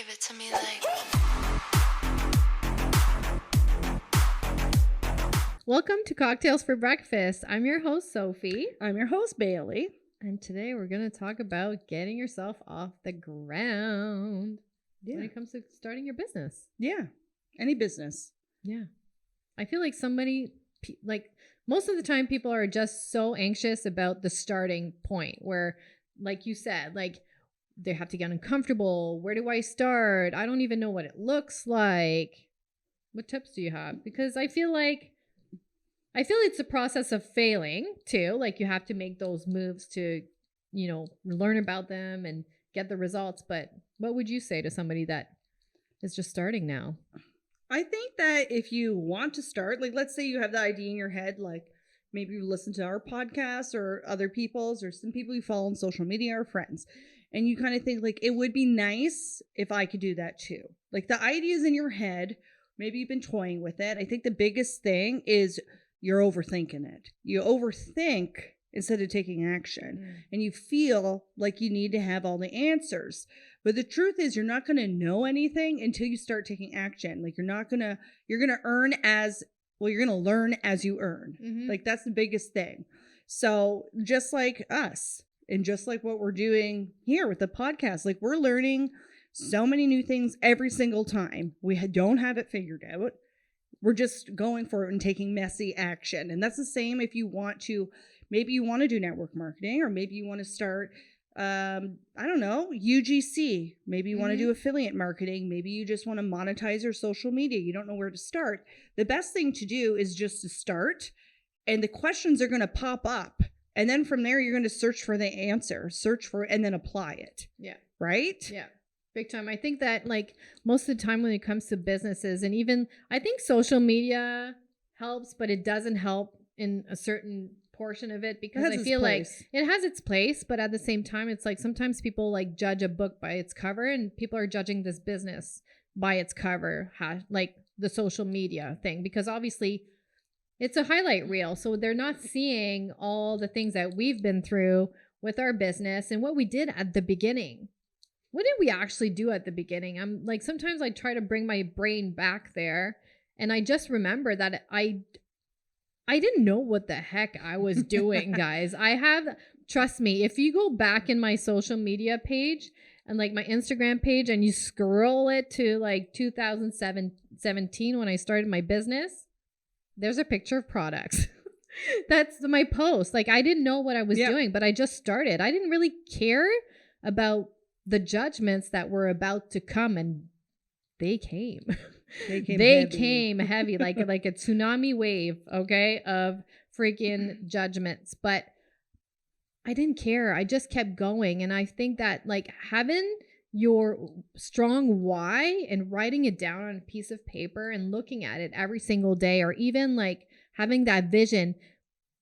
Give it to me like. Welcome to Cocktails for Breakfast. I'm your host, Sophie. I'm your host, Bailey. And today we're going to talk about getting yourself off the ground when it comes to starting your business. Yeah. Any business. Yeah. I feel like most of the time people are just so anxious about the starting point where, like you said, like they have to get uncomfortable. Where do I start? I don't even know what it looks like. What tips do you have? Because I feel it's a process of failing too. Like you have to make those moves to, learn about them and get the results. But what would you say to somebody that is just starting now? I think that if you want to start, like let's say you have the idea in your head, like maybe you listen to our podcast or other people's or some people you follow on social media or friends, and you kind of think like it would be nice if I could do that too. Like the idea's in your head. Maybe you've been toying with it. I think the biggest thing is you're overthinking it. You overthink instead of taking action. And you feel like you need to have all the answers. But the truth is you're not going to know anything until you start taking action. Like you're going to earn you're going to learn as you earn. Mm-hmm. Like that's the biggest thing. So just like us and just like what we're doing here with the podcast, like we're learning so many new things every single time. We don't have it figured out. We're just going for it and taking messy action. And that's the same if you want to, maybe you want to do network marketing, or maybe you want to start, UGC. Maybe you want to do affiliate marketing. Maybe you just want to monetize your social media. You don't know where to start. The best thing to do is just to start, and the questions are going to pop up. And then from there, you're going to search for the answer, and then apply it. Yeah. Right? Yeah. Big time. I think that like most of the time when it comes to businesses, and even I think social media helps, but it doesn't help in a certain portion of it, because I feel like it has its place, but at the same time, it's like sometimes people like judge a book by its cover, and people are judging this business by its cover, like the social media thing, because obviously it's a highlight reel. So they're not seeing all the things that we've been through with our business and what we did at the beginning. What did we actually do at the beginning? I'm like, sometimes I try to bring my brain back there, and I just remember that I didn't know what the heck I was doing, guys. Trust me, if you go back in my social media page and like my Instagram page and you scroll it to like 2017 when I started my business, there's a picture of products. That's my post. Like I didn't know what I was doing, but I just started. I didn't really care about the judgments that were about to come, and they came. They came heavy, like a tsunami wave, okay, of freaking judgments. But I didn't care. I just kept going. And I think that like having your strong why and writing it down on a piece of paper and looking at it every single day, or even like having that vision,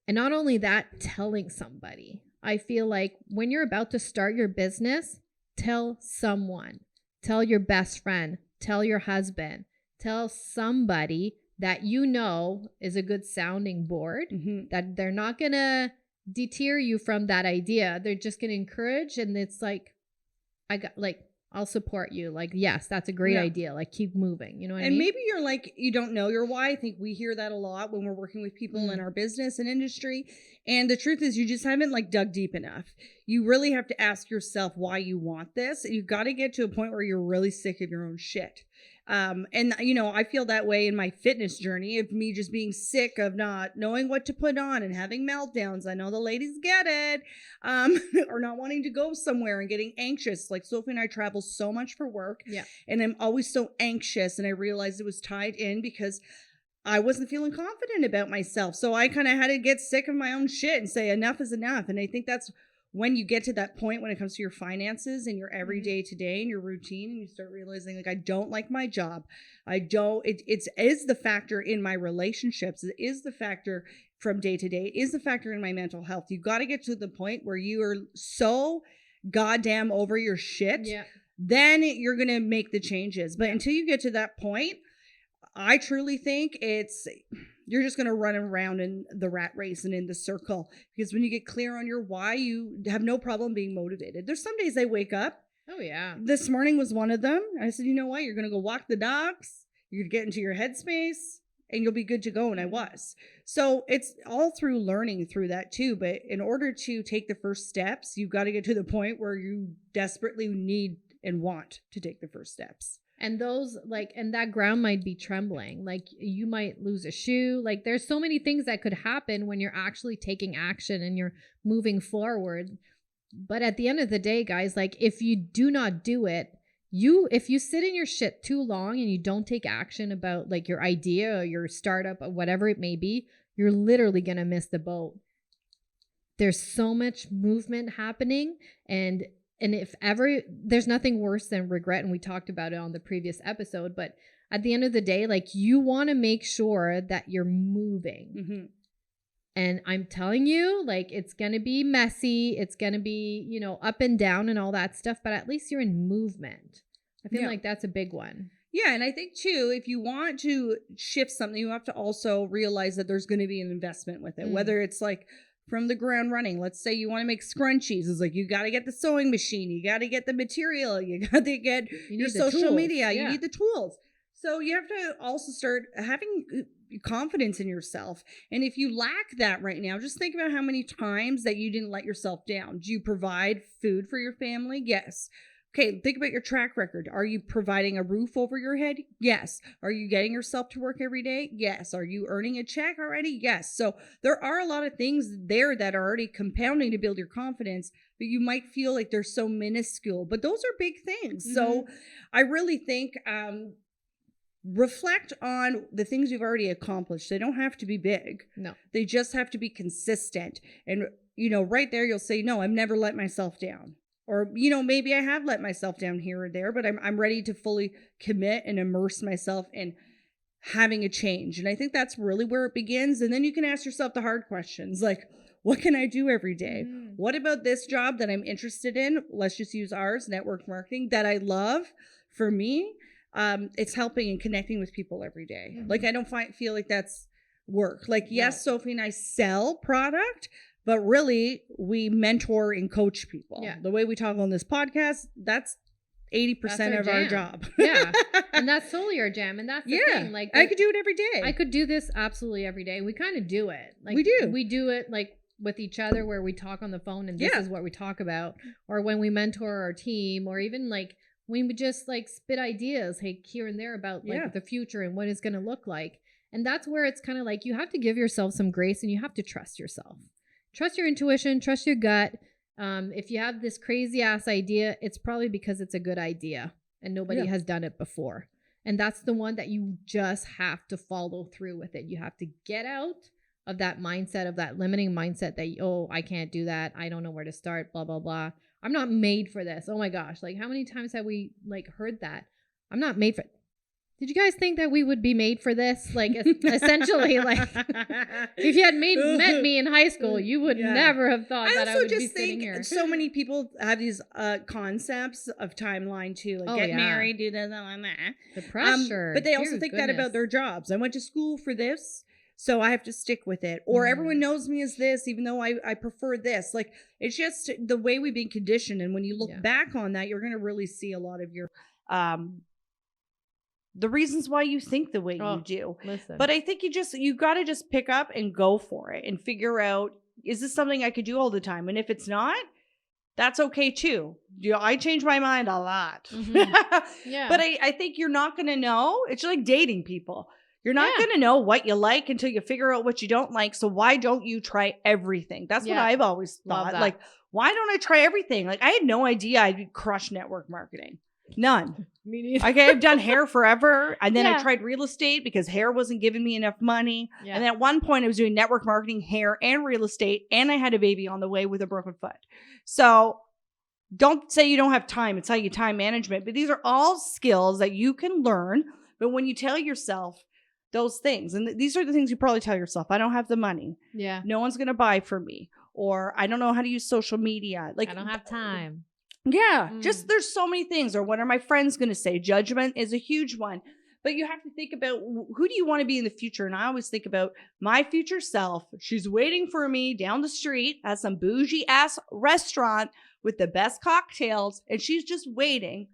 and not only that, telling somebody. I feel like when you're about to start your business, tell someone, tell your best friend, tell your husband, tell somebody that you know is a good sounding board, that they're not going to deter you from that idea. They're just going to encourage. And it's like, I'll support you. Like, yes, that's a great idea. Like, keep moving. You know what I mean? And maybe you're like, you don't know your why. I think we hear that a lot when we're working with people in our business and industry. And the truth is you just haven't like dug deep enough. You really have to ask yourself why you want this. You've got to get to a point where you're really sick of your own shit. I feel that way in my fitness journey, of me just being sick of not knowing what to put on and having meltdowns. I know the ladies get it, or not wanting to go somewhere and getting anxious. Like Sophie and I travel so much for work, and I'm always so anxious. And I realized it was tied in because I wasn't feeling confident about myself. So I kind of had to get sick of my own shit and say enough is enough. And I think that's when you get to that point when it comes to your finances and your everyday to day and your routine, and you start realizing like, I don't like my job. It is the factor in my relationships. It is the factor from day to day. It is the factor in my mental health. You got to get to the point where you are so goddamn over your shit. Yeah. Then you're going to make the changes. But until you get to that point, I truly think you're just going to run around in the rat race and in the circle, because when you get clear on your why, you have no problem being motivated. There's some days I wake up Oh, yeah. This morning was one of them. I said, you know what? You're going to go walk the dogs. You're going to get into your headspace and you'll be good to go. And I was. So it's all through learning through that too. But in order to take the first steps, you've got to get to the point where you desperately need and want to take the first steps. And those and that ground might be trembling. Like you might lose a shoe. Like there's so many things that could happen when you're actually taking action and you're moving forward. But at the end of the day, guys, like if you do not do it, if you sit in your shit too long and you don't take action about like your idea or your startup or whatever it may be, you're literally going to miss the boat. There's so much movement happening, and if ever, there's nothing worse than regret. And we talked about it on the previous episode, but at the end of the day, like you want to make sure that you're moving. Mm-hmm. And I'm telling you, like, it's going to be messy. It's going to be, up and down and all that stuff. But at least you're in movement. I feel like that's a big one. Yeah. And I think, too, if you want to shift something, you have to also realize that there's going to be an investment with it, whether it's like from the ground running. Let's say you want to make scrunchies. It's like you got to get the sewing machine. You got to get the material. You got to get your social media. You need the tools. So you have to also start having confidence in yourself. And if you lack that right now, just think about how many times that you didn't let yourself down. Do you provide food for your family? Yes. Okay, think about your track record. Are you providing a roof over your head? Yes. Are you getting yourself to work every day? Yes. Are you earning a check already? Yes. So there are a lot of things there that are already compounding to build your confidence, but you might feel like they're so minuscule, but those are big things. Mm-hmm. So I really think reflect on the things you've already accomplished. They don't have to be big. No. They just have to be consistent. And, right there you'll say, no, I've never let myself down. Or, maybe I have let myself down here or there, but I'm ready to fully commit and immerse myself in having a change. And I think that's really where it begins. And then you can ask yourself the hard questions like, what can I do every day? What about this job that I'm interested in? Let's just use ours, network marketing, that I love. For me, it's helping and connecting with people every day. Mm-hmm. Like I don't feel like that's work. Like, yes, Sophie and I sell product, but really we mentor and coach people. Yeah. The way we talk on this podcast, that's 80% of our job. Yeah. And that's solely our jam. And that's the thing. Like I could do it every day. I could do this absolutely every day. We kind of do it. Like we do it like with each other where we talk on the phone and this is what we talk about. Or when we mentor our team, or even like we would just like spit ideas here and there about like the future and what it's going to look like. And that's where it's kind of like you have to give yourself some grace and you have to trust yourself. Trust your intuition, trust your gut. If you have this crazy ass idea, it's probably because it's a good idea and nobody has done it before. And that's the one that you just have to follow through with it. You have to get out of that mindset, of that limiting mindset that, oh, I can't do that. I don't know where to start, blah, blah, blah. I'm not made for this. Oh my gosh. Like how many times have we like heard that? I'm not made for it. Did you guys think that we would be made for this? Like essentially, like if you had met me in high school, you would never have thought that I would be sitting here. So many people have these concepts of timeline too, like get married, do this, and that. The pressure. But they also think that about their jobs. I went to school for this, so I have to stick with it. Or everyone knows me as this, even though I prefer this. Like it's just the way we've been conditioned. And when you look back on that, you're going to really see a lot of your the reasons why you think the way you do. Listen. But I think you got to just pick up and go for it and figure out, is this something I could do all the time? And if it's not, that's okay too. I change my mind a lot. Mm-hmm. But I think you're not going to know. It's like dating people. You're not going to know what you like until you figure out what you don't like. So why don't you try everything? That's what I've always thought. Like, why don't I try everything? Like, I had no idea I'd crush network marketing. None. Me neither. Okay, I've done hair forever. And then I tried real estate because hair wasn't giving me enough money. Yeah. And then at one point I was doing network marketing, hair, and real estate. And I had a baby on the way with a broken foot. So don't say you don't have time. It's how you time management. But these are all skills that you can learn. But when you tell yourself those things, and these are the things you probably tell yourself, I don't have the money. Yeah. No one's going to buy for me. Or I don't know how to use social media. Like I don't have time. Yeah, just there's so many things. Or what are my friends going to say? Judgment is a huge one. But you have to think about who do you want to be in the future? And I always think about my future self. She's waiting for me down the street at some bougie ass restaurant with the best cocktails. And she's just waiting,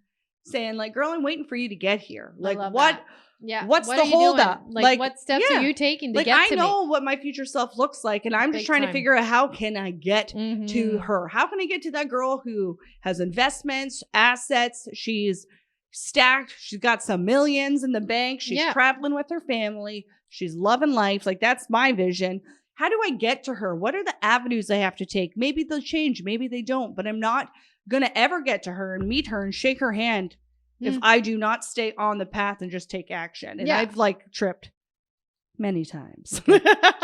saying like, girl, I'm waiting for you to get here. Like what? That. Yeah. What's the holdup? Like what steps are you taking to get to me? I know what my future self looks like. And I'm just trying to figure out how can I get to her? How can I get to that girl who has investments, assets? She's stacked. She's got some millions in the bank. She's traveling with her family. She's loving life. Like that's my vision. How do I get to her? What are the avenues I have to take? Maybe they'll change. Maybe they don't. But I'm not going to ever get to her and meet her and shake her hand if I do not stay on the path and just take action. And I've like tripped many times.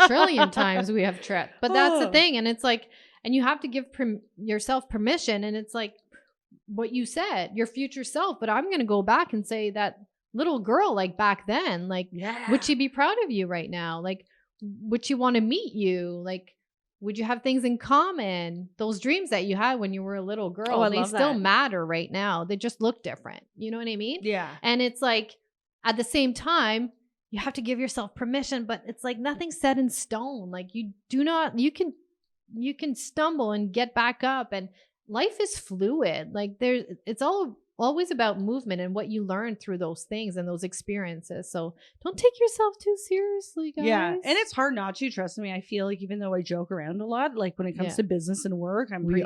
Trillion times we have tripped. But that's the thing. And it's like, and you have to give yourself permission. And it's like what you said, your future self. But I'm going to go back and say that little girl, like back then, like, would she be proud of you right now? Like, would she want to meet you? Like, would you have things in common? Those dreams that you had when you were a little girl, they still matter right now. They just look different. You know what I mean? Yeah. And it's like, at the same time, you have to give yourself permission, but it's like nothing's set in stone. Like you can stumble and get back up, and life is fluid. Like it's always about movement and what you learn through those things and those experiences. So don't take yourself too seriously, guys. Yeah. And it's hard not to, trust me. I feel like even though I joke around a lot, like when it comes to business and work, I'm pretty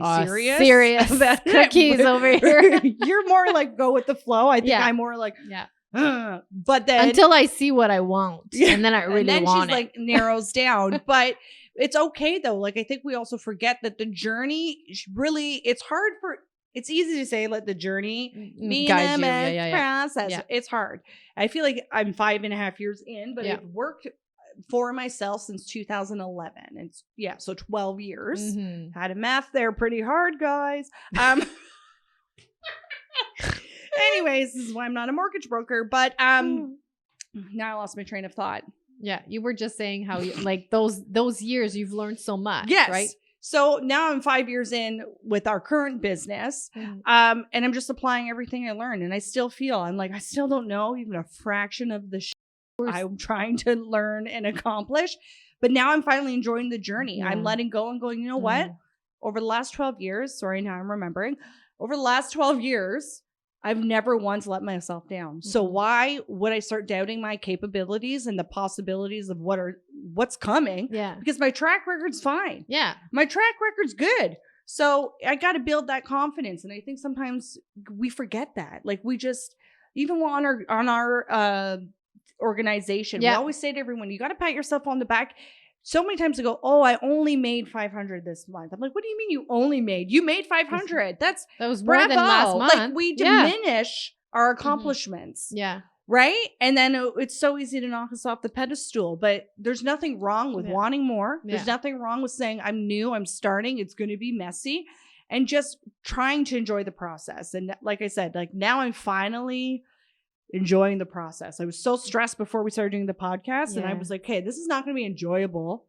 serious about cookies over here. You're more like go with the flow. I think I'm more like, but then until I see what I want, and then I really and then want she's like narrows down. But it's okay though. Like I think we also forget that the journey really, it's easy to say let the journey be an process. Yeah. It's hard. I feel like I'm 5.5 years in, but I've worked for myself since 2011. It's so 12 years. Had a math there pretty hard, guys. Anyways, this is why I'm not a mortgage broker. But now I lost my train of thought. Yeah, you were just saying how like those years you've learned so much. Yes. Right. So now I'm 5 years in with our current business, and I'm just applying everything I learned. And I still feel, I'm like, I still don't know even a fraction of the shit I'm trying to learn and accomplish. But now I'm finally enjoying the journey. Yeah. I'm letting go and going, you know what? Over the last 12 years, sorry, now I'm remembering, over the last 12 years, I've never once let myself down. So why would I start doubting my capabilities and the possibilities of what's coming? Yeah. Because my track record's fine. Yeah. My track record's good. So I got to build that confidence. And I think sometimes we forget that. Like we just, even on our organization, we always say to everyone, you got to pat yourself on the back. So many times I go, oh, I only made 500 this month. I'm like, what do you mean you only made? You made 500. That was more than last month. Like we diminish our accomplishments. Yeah. Right? And then it's so easy to knock us off the pedestal. But there's nothing wrong with wanting more. There's nothing wrong with saying, I'm new, I'm starting, it's going to be messy. And just trying to enjoy the process. And like I said, like now I'm finally enjoying the process. I was so stressed before we started doing the podcast, and I was like, "Hey, this is not going to be enjoyable."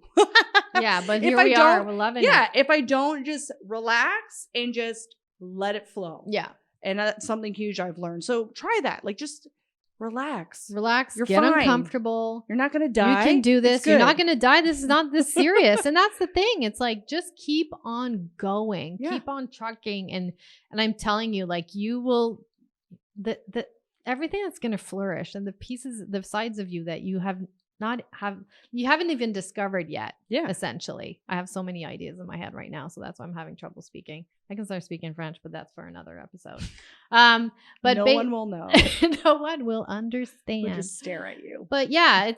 But here we are. We're loving it. Yeah, if I don't just relax and just let it flow. Yeah, and that's something huge I've learned. So try that. Like, just relax. You're get fine. Uncomfortable. You're not going to die. You can do this. You're not going to die. This is not this serious. And that's the thing. It's like just keep on going. Yeah. Keep on trucking, and I'm telling you, like you will the everything that's going to flourish, and the sides of you that you haven't even discovered yet. Yeah. Essentially. I have so many ideas in my head right now. So that's why I'm having trouble speaking. I can start speaking French, but that's for another episode. But no one will know. No one will understand. We'll just stare at you. But yeah,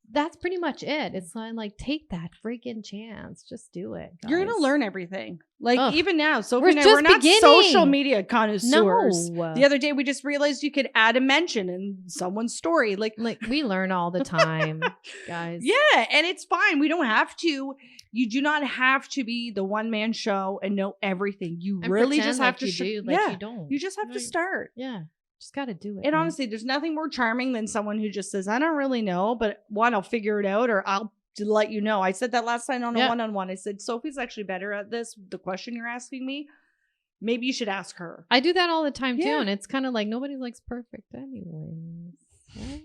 that's pretty much it. It's like, take that freaking chance. Just do it, guys. You're going to learn everything. Like even now, Sophie and I, we're not social media connoisseurs. No. The other day, we just realized you could add a mention in someone's story. Like we learn all the time, guys. Yeah. And it's fine. We don't have to. You do not have to be the one-man show and know everything. You really just have to. You don't. You just have to start. Yeah. Just got to do it. And honestly, there's nothing more charming than someone who just says, I don't really know, but one, I'll figure it out, or I'll let you know. I said that last time on a one-on-one. I said, Sophie's actually better at this. The question you're asking me, maybe you should ask her. I do that all the time too. And it's kind of like, nobody likes perfect anyways. Right?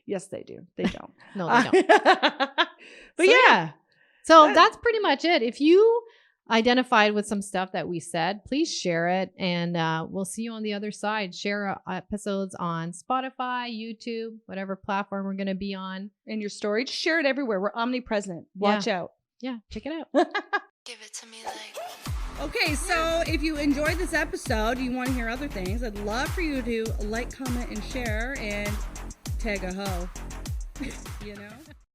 Yes, they do. They don't. No, they don't. But yeah. So that's pretty much it. If you identified with some stuff that we said, please share it. And we'll see you on the other side. Share our episodes on Spotify, YouTube, whatever platform we're going to be on. In your story. Just share it everywhere. We're omnipresent. Watch out. Yeah, check it out. Give it to me like. Okay, so if you enjoyed this episode, you want to hear other things, I'd love for you to like, comment, and share, and tag a hoe. You know?